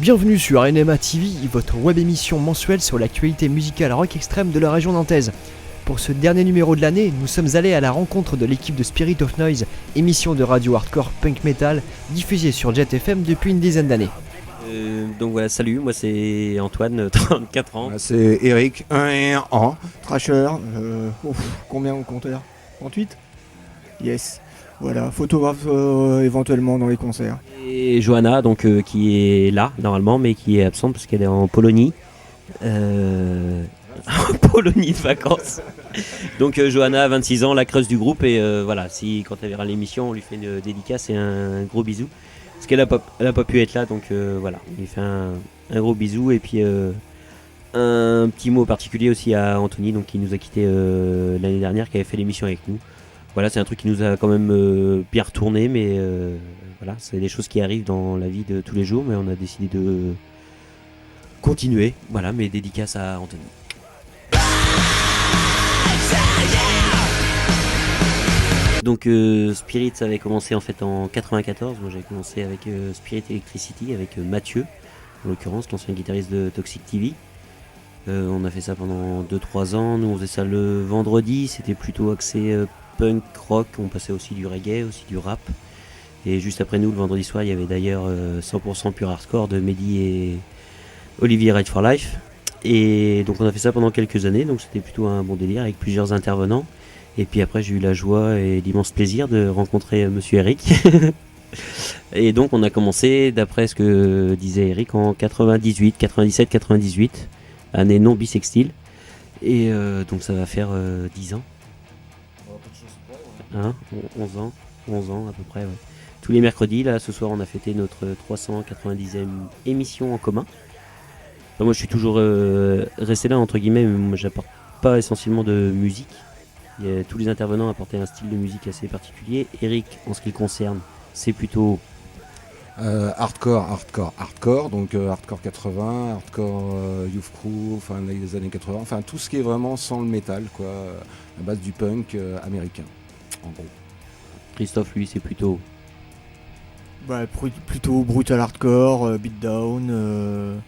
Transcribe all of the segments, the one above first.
Bienvenue sur NMA TV, votre web émission mensuelle sur l'actualité musicale rock extrême de la région nantaise. Pour ce dernier numéro de l'année, nous sommes allés à la rencontre de l'équipe de Spirit of Noise, émission de radio hardcore punk metal diffusée sur Jet FM depuis une dizaine d'années. Donc voilà, salut, moi c'est Antoine, 34 ans. C'est Eric, 1 an, Thrasher, combien au compteur 38 Yes, voilà, photographe éventuellement dans les concerts. Et Johanna, donc qui est là normalement, mais qui est absente parce qu'elle est en Polonie. En Polonie de vacances. Donc Johanna, 26 ans, la creuse du groupe. Et voilà, si quand elle verra l'émission, on lui fait une dédicace et un gros bisou. Parce qu'elle a pas pu être là, donc voilà, on lui fait un gros bisou. Et puis un petit mot particulier aussi à Anthony, donc, qui nous a quitté l'année dernière, qui avait fait l'émission avec nous. Voilà, c'est un truc qui nous a quand même bien retourné, mais voilà, c'est des choses qui arrivent dans la vie de tous les jours, mais on a décidé de continuer. Voilà, mes dédicaces à Anthony. Donc Spirit, ça avait commencé en fait en 94. Moi j'avais commencé avec Spirit Electricity avec Mathieu, en l'occurrence l'ancien guitariste de Toxic TV. On a fait ça pendant 2-3 ans. Nous on faisait ça le vendredi, c'était plutôt axé punk rock. On passait aussi du reggae, aussi du rap. Et juste après nous, le vendredi soir, il y avait d'ailleurs 100% pur hardcore de Mehdi et Olivier Ride for Life. Et donc on a fait ça pendant quelques années, donc c'était plutôt un bon délire avec plusieurs intervenants. Et puis après j'ai eu la joie et l'immense plaisir de rencontrer monsieur Eric. Et donc on a commencé, d'après ce que disait Eric, en 98, 97, 98, année non bissextile. Et donc ça va faire 10 ans. Hein, 11 ans à peu près, ouais. Tous les mercredis, là ce soir on a fêté notre 390e émission en commun. Enfin, moi je suis toujours resté là entre guillemets, mais moi j'apporte pas essentiellement de musique. Tous les intervenants apportaient un style de musique assez particulier. Eric, en ce qui le concerne, c'est plutôt hardcore, donc hardcore 80, hardcore Youth Crew, enfin les années 80, enfin tout ce qui est vraiment sans le métal, quoi, à base du punk américain, en gros. Christophe, lui, c'est plutôt Plutôt brutal hardcore, beatdown,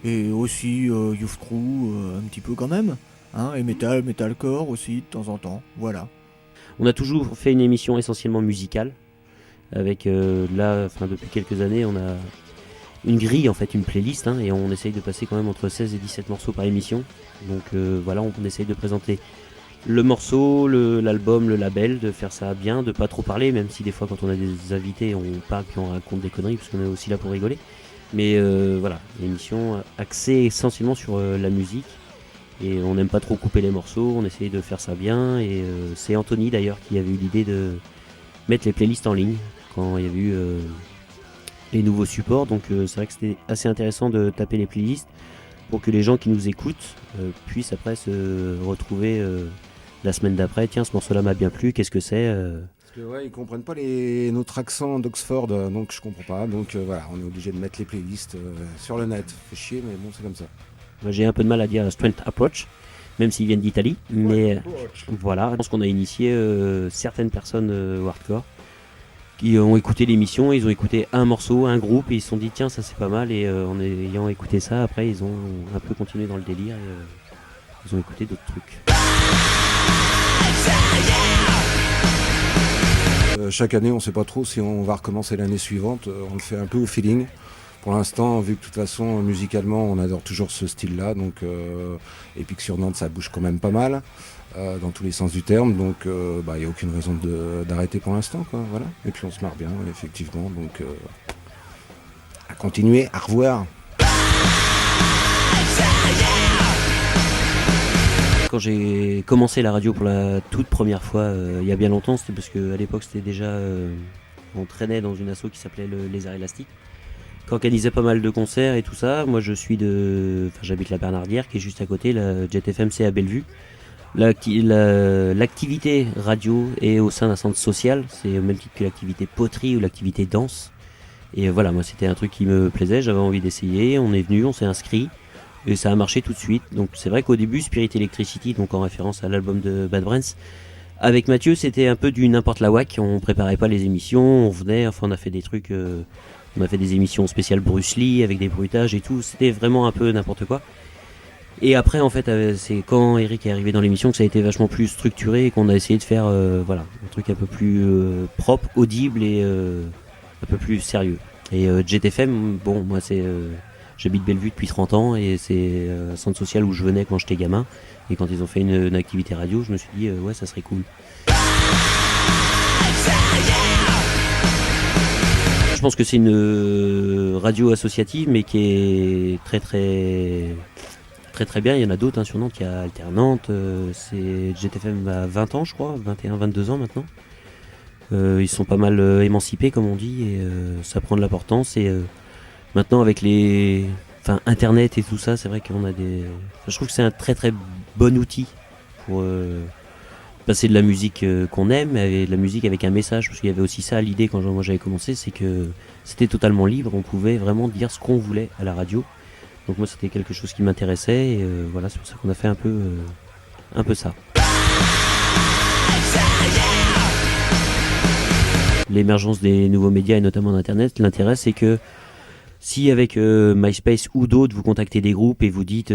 et aussi Youth Crew, un petit peu quand même. Hein, et metalcore aussi de temps en temps, voilà. On a toujours fait une émission essentiellement musicale, avec depuis quelques années, on a une grille, en fait, une playlist, hein, et on essaye de passer quand même entre 16 et 17 morceaux par émission. Donc voilà, on essaye de présenter le morceau, l'album, le label, de faire ça bien, de pas trop parler, même si des fois quand on a des invités, on parle puis on raconte des conneries, parce qu'on est aussi là pour rigoler. Mais voilà, l'émission axée essentiellement sur la musique. Et on n'aime pas trop couper les morceaux, on essaye de faire ça bien. Et c'est Anthony d'ailleurs qui avait eu l'idée de mettre les playlists en ligne quand il y avait eu les nouveaux supports. Donc c'est vrai que c'était assez intéressant de taper les playlists pour que les gens qui nous écoutent puissent après se retrouver la semaine d'après. Tiens, ce morceau-là m'a bien plu, qu'est-ce que c'est Parce que ouais, ils comprennent pas notre accent d'Oxford, donc je comprends pas. Donc voilà, on est obligé de mettre les playlists sur le net. Fait chier, mais bon, c'est comme ça. Moi, j'ai un peu de mal à dire Strength Approach, même s'ils viennent d'Italie. Mais voilà, je pense qu'on a initié certaines personnes au hardcore qui ont écouté l'émission, ils ont écouté un morceau, un groupe, et ils se sont dit tiens, ça c'est pas mal. Et en ayant écouté ça, après ils ont un peu continué dans le délire et ils ont écouté d'autres trucs. Chaque année, on sait pas trop si on va recommencer l'année suivante. On le fait un peu au feeling. Pour l'instant, vu que de toute façon, musicalement, on adore toujours ce style-là, donc, et puis que sur Nantes, ça bouge quand même pas mal, dans tous les sens du terme, donc il n'y a aucune raison d'arrêter pour l'instant, quoi, voilà. Et puis on se marre bien, effectivement, donc à continuer, à revoir. Quand j'ai commencé la radio pour la toute première fois, il y a bien longtemps, c'était parce qu'à l'époque, c'était déjà, on traînait dans une asso qui s'appelait le Lézard Élastique, qui organisait pas mal de concerts et tout ça. Moi j'habite la Bernardière qui est juste à côté, la Jet FM c'est à Bellevue. L'activité radio est au sein d'un centre social, c'est au même titre que l'activité poterie ou l'activité danse. Et voilà, moi c'était un truc qui me plaisait, j'avais envie d'essayer, on est venu, on s'est inscrit et ça a marché tout de suite. Donc c'est vrai qu'au début Spirit Electricity, donc en référence à l'album de Bad Brains, avec Mathieu c'était un peu du n'importe la whack, on préparait pas les émissions, on venait, enfin on a fait des trucs On a fait des émissions spéciales Bruce Lee avec des bruitages et tout. C'était vraiment un peu n'importe quoi. Et après, en fait, c'est quand Eric est arrivé dans l'émission que ça a été vachement plus structuré et qu'on a essayé de faire un truc un peu plus propre, audible et un peu plus sérieux. Et Jet FM, bon, moi j'habite Bellevue depuis 30 ans et c'est un centre social où je venais quand j'étais gamin. Et quand ils ont fait une activité radio, je me suis dit ouais, ça serait cool. Je pense que c'est une radio associative mais qui est très bien. Il y en a d'autres sur Nantes, il y a Alternante, c'est GTFM à 20 ans je crois, 21, 22 ans maintenant. Ils sont pas mal émancipés comme on dit et ça prend de l'importance et maintenant avec Internet et tout ça, c'est vrai qu'on a je trouve que c'est un très très bon outil pour passer de la musique qu'on aime, mais de la musique avec un message, parce qu'il y avait aussi ça l'idée quand moi j'avais commencé, c'est que c'était totalement libre, on pouvait vraiment dire ce qu'on voulait à la radio. Donc moi c'était quelque chose qui m'intéressait et voilà, c'est pour ça qu'on a fait un peu ça. L'émergence des nouveaux médias et notamment d'internet, l'intérêt c'est que si avec MySpace ou d'autres vous contactez des groupes et vous dites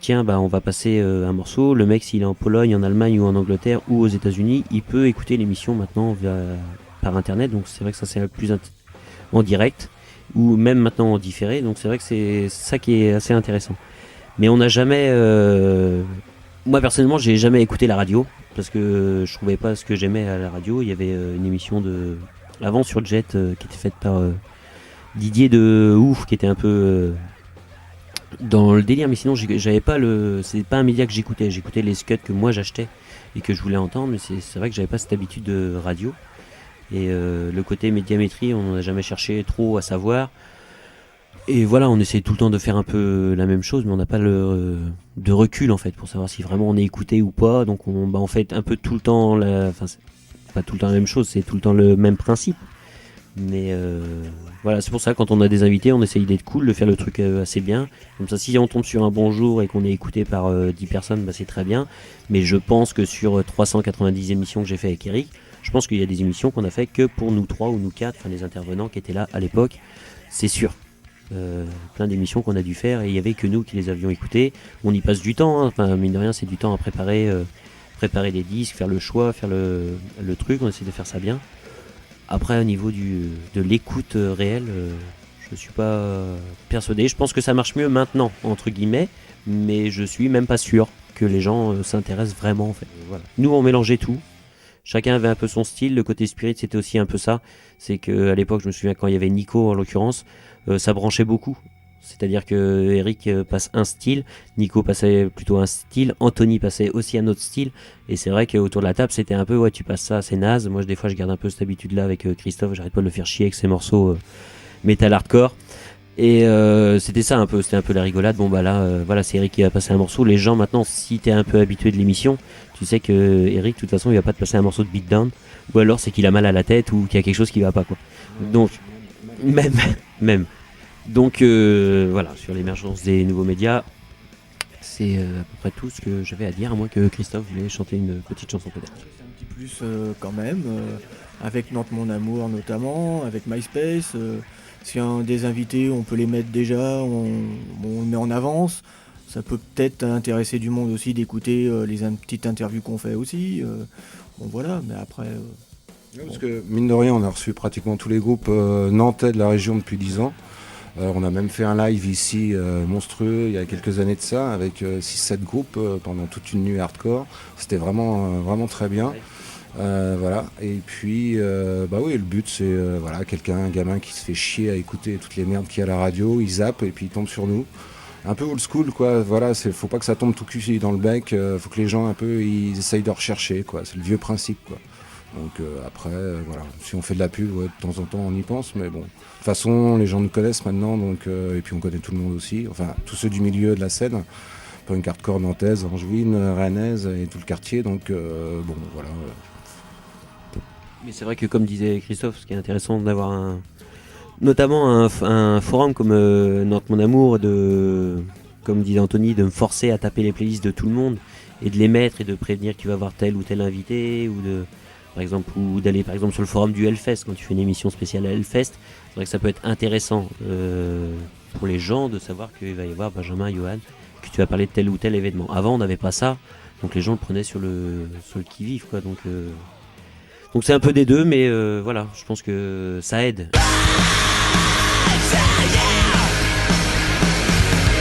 tiens on va passer un morceau, le mec s'il est en Pologne, en Allemagne ou en Angleterre ou aux États-Unis, il peut écouter l'émission maintenant par internet, donc c'est vrai que ça c'est plus en direct ou même maintenant en différé, donc c'est vrai que c'est ça qui est assez intéressant. Mais on n'a jamais moi personnellement j'ai jamais écouté la radio parce que je trouvais pas ce que j'aimais à la radio. Il y avait une émission avant sur Jet qui était faite par Didier de Ouf qui était un peu dans le délire, mais sinon j'avais pas c'est pas un média que j'écoutais les scuds que moi j'achetais et que je voulais entendre, mais c'est vrai que j'avais pas cette habitude de radio et le côté médiamétrie on n'a jamais cherché trop à savoir et voilà, on essaie tout le temps de faire un peu la même chose mais on n'a pas de recul en fait pour savoir si vraiment on est écouté ou pas, donc on fait un peu tout le temps c'est pas tout le temps la même chose, c'est tout le temps le même principe. Mais voilà, c'est pour ça quand on a des invités, on essaye d'être cool, de faire le truc assez bien. Comme ça, si on tombe sur un bon jour et qu'on est écouté par 10 personnes, c'est très bien. Mais je pense que sur 390 émissions que j'ai fait avec Eric, je pense qu'il y a des émissions qu'on a fait que pour nous 3 ou nous 4, enfin les intervenants qui étaient là à l'époque, c'est sûr. Plein d'émissions qu'on a dû faire et il n'y avait que nous qui les avions écoutées. On y passe du temps, enfin mine de rien, c'est du temps à préparer les disques, faire le choix, faire le truc, on essaie de faire ça bien. Après, au niveau de l'écoute réelle, je ne suis pas persuadé. Je pense que ça marche mieux maintenant, entre guillemets, mais je suis même pas sûr que les gens s'intéressent vraiment, en fait. Voilà. Nous, on mélangeait tout. Chacun avait un peu son style. Le côté spirit, c'était aussi un peu ça. C'est qu'à l'époque, je me souviens quand il y avait Nico, en l'occurrence, ça branchait beaucoup. C'est-à-dire que Eric passe un style, Nico passait plutôt un style, Anthony passait aussi un autre style, et c'est vrai qu'autour de la table c'était un peu ouais tu passes ça, c'est naze. Moi des fois je garde un peu cette habitude là avec Christophe, j'arrête pas de le faire chier avec ses morceaux metal hardcore, et c'était ça un peu, c'était un peu la rigolade. Bon voilà, c'est Eric qui va passer un morceau. Les gens maintenant, si t'es un peu habitué de l'émission, tu sais que Eric de toute façon il va pas te passer un morceau de beatdown, ou alors c'est qu'il a mal à la tête ou qu'il y a quelque chose qui va pas quoi. Donc même. Donc voilà, sur l'émergence des nouveaux médias, c'est à peu près tout ce que j'avais à dire, à moins que Christophe voulait chanter une petite chanson peut-être. C'est un petit plus quand même, avec Nantes Mon Amour notamment, avec MySpace. Si un des invités, on peut les mettre déjà, on le met en avance. Ça peut peut-être intéresser du monde aussi d'écouter les petites interviews qu'on fait aussi. Bon voilà, mais après... Parce que mine de rien, on a reçu pratiquement tous les groupes nantais de la région depuis 10 ans. On a même fait un live ici monstrueux il y a quelques années de ça avec 6-7 groupes pendant toute une nuit hardcore. C'était vraiment très bien. Voilà. Et puis oui, le but c'est un gamin qui se fait chier à écouter toutes les merdes qu'il y a à la radio, il zappe et puis il tombe sur nous. Un peu old school quoi, voilà, faut pas que ça tombe tout cul dans le bec, faut que les gens un peu ils essayent de rechercher quoi, c'est le vieux principe quoi. Donc après, voilà, si on fait de la pub, ouais, de temps en temps on y pense, mais bon. De toute façon, les gens nous connaissent maintenant, donc, et puis on connaît tout le monde aussi, enfin tous ceux du milieu de la scène, punk hardcore nantaise, angevine, rennaise et tout le quartier, donc bon, voilà. Mais c'est vrai que comme disait Christophe, ce qui est intéressant d'avoir notamment un forum comme Nantes Mon Amour, comme disait Anthony, de me forcer à taper les playlists de tout le monde et de les mettre et de prévenir que tu vas voir tel ou tel invité ou de... par exemple, ou d'aller par exemple sur le forum du Hellfest quand tu fais une émission spéciale à Hellfest. C'est vrai que ça peut être intéressant pour les gens de savoir qu'il va y avoir Benjamin, Johan, que tu vas parler de tel ou tel événement. Avant, on n'avait pas ça, donc les gens le prenaient sur le qui-vive, quoi. Donc c'est un peu des deux, mais voilà, je pense que ça aide.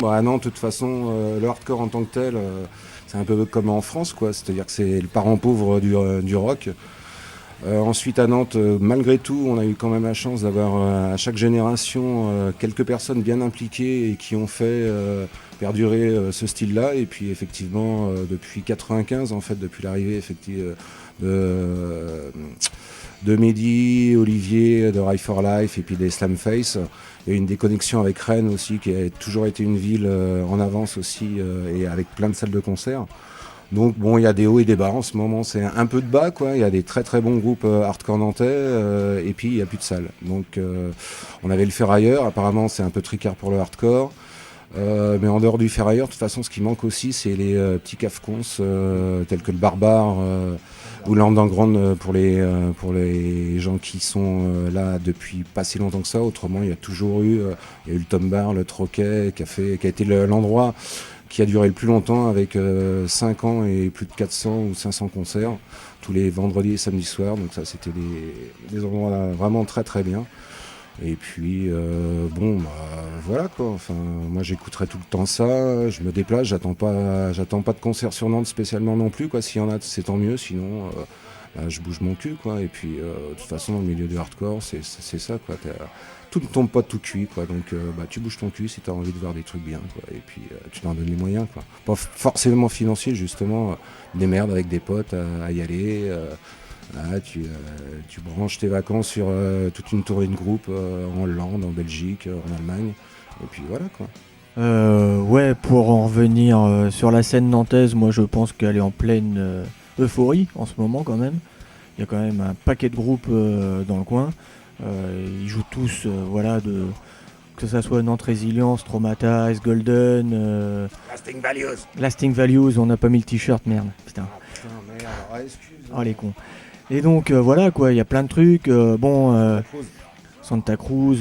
Bon, à Nantes, de toute façon, le hardcore en tant que tel, c'est un peu comme en France, quoi. C'est-à-dire que c'est le parent pauvre du rock. Ensuite, à Nantes, malgré tout, on a eu quand même la chance d'avoir à chaque génération quelques personnes bien impliquées et qui ont fait perdurer ce style-là. Et puis, effectivement, depuis 95, en fait, depuis l'arrivée de Mehdi, Olivier, de Ride for Life et puis des Slamface. Il y a eu une déconnexion avec Rennes aussi, qui a toujours été une ville en avance aussi et avec plein de salles de concert. Donc bon, il y a des hauts et des bas en ce moment, c'est un peu de bas, quoi. Il y a des très très bons groupes hardcore nantais et puis il n'y a plus de salles. Donc on avait le Ferrailleur, apparemment c'est un peu tricard pour le hardcore. Mais en dehors du Ferrailleur, de toute façon, ce qui manque aussi, c'est les petits cafcons tels que le Barbare ou l'Underground pour les gens qui sont là depuis pas si longtemps que ça. Autrement, il y a toujours eu, il y a eu le Tom Bar, le Troquet, qui a été l'endroit qui a duré le plus longtemps avec 5 ans et plus de 400 ou 500 concerts tous les vendredis et samedis soirs. Donc ça, c'était des endroits là, vraiment très très bien. Et puis voilà quoi. Enfin, moi j'écouterai tout le temps ça. Je me déplace, j'attends pas de concert sur Nantes spécialement non plus, quoi. S'il y en a, c'est tant mieux. Sinon, je bouge mon cul, quoi. Et puis de toute façon, dans le milieu du hardcore, c'est ça, quoi. Tout ne tombe pas tout cuit, quoi. Donc tu bouges ton cul si t'as envie de voir des trucs bien, quoi. Et puis tu t'en donnes les moyens, quoi. Pas forcément financier, justement. Des merdes avec des potes à y aller. Tu branches tes vacances sur toute une tournée de groupe en Hollande, en Belgique, en Allemagne, et puis voilà, quoi. Ouais, pour en revenir sur la scène nantaise, moi je pense qu'elle est en pleine euphorie en ce moment quand même. Il y a quand même un paquet de groupes dans le coin. Ils jouent tous, que ça soit Nantes Résilience, Traumatize, Golden. Lasting Values, on n'a pas mis le t-shirt, merde. Putain. Putain, merde, excuse. Oh les cons. Et donc voilà quoi, il y a plein de trucs. Santa Cruz,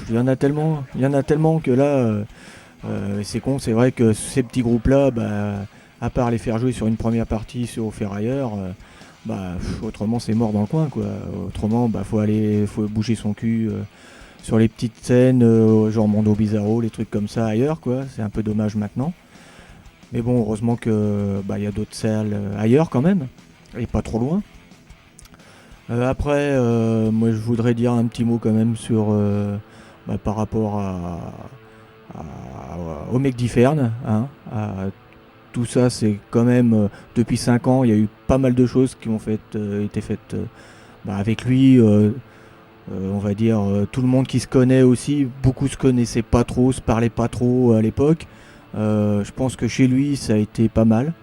il y en a tellement que là, c'est con. C'est vrai que ces petits groupes-là, à part les faire jouer sur une première partie au Ferrailleur, autrement c'est mort dans le coin, quoi. Autrement, faut bouger son cul sur les petites scènes, genre Mondo Bizarro, les trucs comme ça ailleurs, quoi. C'est un peu dommage maintenant. Mais bon, heureusement que y a d'autres salles ailleurs quand même, et pas trop loin. Après, moi je voudrais dire un petit mot quand même sur par rapport au mec d'Iferne, hein, tout ça, c'est quand même depuis 5 ans, il y a eu pas mal de choses qui ont été faites avec lui. On va dire tout le monde qui se connaît aussi, beaucoup se connaissaient pas trop, se parlaient pas trop à l'époque. Je pense que chez lui ça a été pas mal.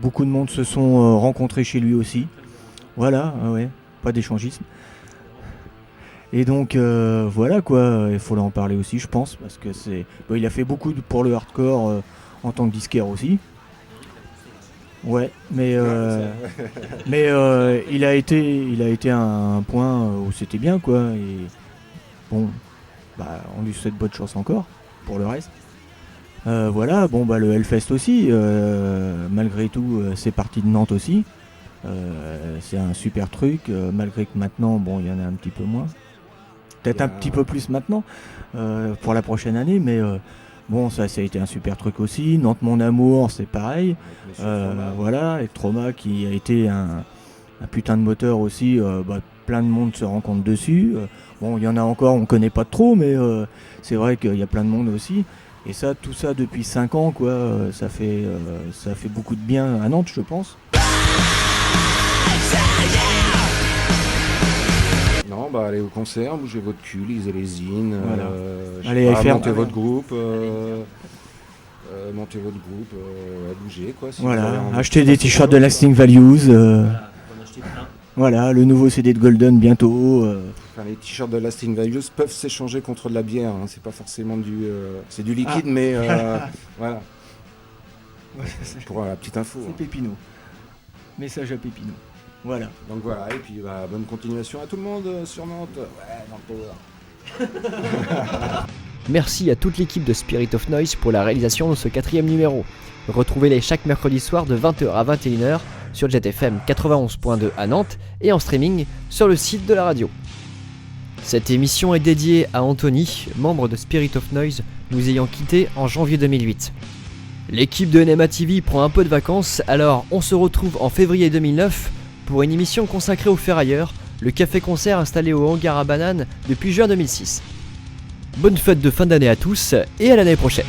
Beaucoup de monde se sont rencontrés chez lui aussi. Voilà, ouais, pas d'échangisme. Et donc voilà quoi, il faut en parler aussi, je pense, parce que il a fait beaucoup pour le hardcore en tant que disquaire aussi. Ouais, mais il a été à un point où c'était bien, quoi. Et bon, on lui souhaite bonne chance encore pour le reste. Voilà, le Hellfest aussi, malgré tout, c'est parti de Nantes aussi. C'est un super truc, malgré que maintenant, il y en a un petit peu moins. Peut-être un petit peu plus maintenant, pour la prochaine année, mais ça a été un super truc aussi. Nantes Mon Amour, c'est pareil. Voilà, avec Trauma qui a été un putain de moteur aussi. Plein de monde se rencontre dessus. Il y en a encore, on connaît pas trop, mais c'est vrai qu'il y a plein de monde aussi. Et ça, tout ça depuis 5 ans, quoi, ça fait beaucoup de bien à Nantes, je pense. Non, allez au concert, bougez votre cul, lisez les zines, voilà. Allez faire montez votre groupe, bougez, quoi. Si voilà, achetez des t-shirts de Lasting Values. Voilà, le nouveau CD de Golden bientôt. Les t-shirts de Lasting Values peuvent s'échanger contre de la bière, hein. C'est pas forcément c'est du liquide, mais voilà. Pour la petite info. C'est Pépino. Message à Pépino. Voilà. Donc voilà, et puis bonne continuation à tout le monde sur Nantes. Ouais, dans le power. Merci à toute l'équipe de Spirit of Noise pour la réalisation de ce 4e numéro. Retrouvez-les chaque mercredi soir de 20h à 21h sur JetFM 91.2 à Nantes et en streaming sur le site de la radio. Cette émission est dédiée à Anthony, membre de Spirit of Noise, nous ayant quittés en janvier 2008. L'équipe de NMA TV prend un peu de vacances, alors on se retrouve en février 2009 pour une émission consacrée aux ferrailleurs, le café-concert installé au hangar à bananes depuis juin 2006. Bonne fête de fin d'année à tous et à l'année prochaine.